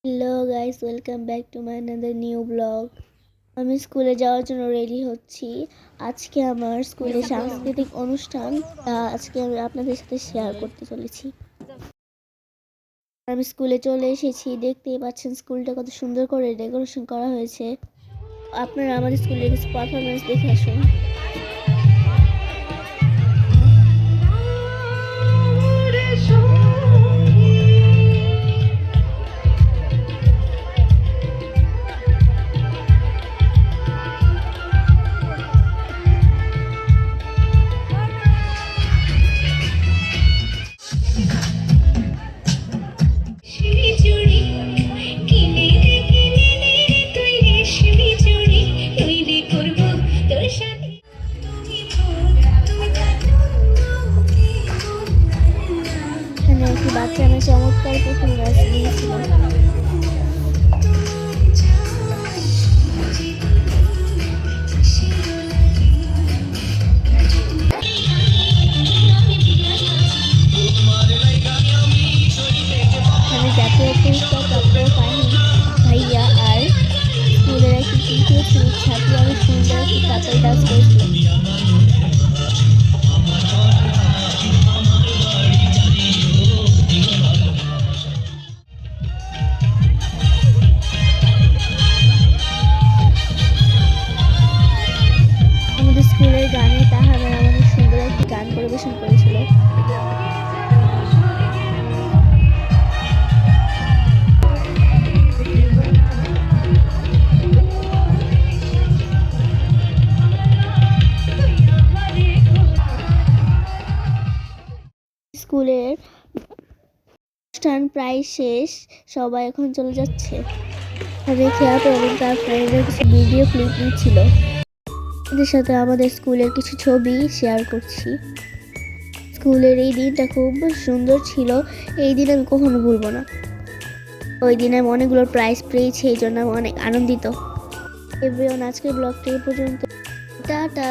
Hello guys, welcome back to my another new blog. আমি স্কুলে যাওয়ার জন্য রেডি হচ্ছি। আজকে আমার স্কুলে সাংস্কৃতিক অনুষ্ঠান, আজকে আমি আপনাদের সাথে শেয়ার করতে চলেছি। আমি স্কুলে চলে এসেছি, দেখতেই পাচ্ছেন স্কুলটা কত সুন্দর করে ডেকোরেশন করা হয়েছে। আপনারা আমাদের স্কুলের কিছু পারফরমেন্স দেখে আসুন। এখানে একটি বাচ্চা মেয়ে চমৎকার পুতুল নাচ দিয়েছিল। এখানে জাতীয় পুরস্কার প্রাপ্ত ফাহিম ভাইয়া আর স্কুলের একটি তৃতীয় শ্রেণীর ছাত্রী অনেক সুন্দর একটি কাপল ডান্স করেছিল। আমাদের স্কুলের গানে তাহারা অনেক সুন্দর একটি গান পরিবেশন করেছিল। স্কুলের অনুষ্ঠান প্রায় শেষ, সবাই এখন চলে যাচ্ছে। খেয়াল এবং তার ফ্রেন্ডের কিছু ভিডিও ক্লিপ নিচ্ছিল। এদের সাথে আমাদের স্কুলের কিছু ছবি শেয়ার করছি। স্কুলের এই দিনটা খুব সুন্দর ছিল, এই দিন আমি কখনো ভুলবো না। ওই দিন আমি অনেকগুলো প্রাইজ পেয়েছি, এই জন্য আমি অনেক আনন্দিত। এভরিওয়ান, আজকের ব্লগটা এই পর্যন্ত। টাটা।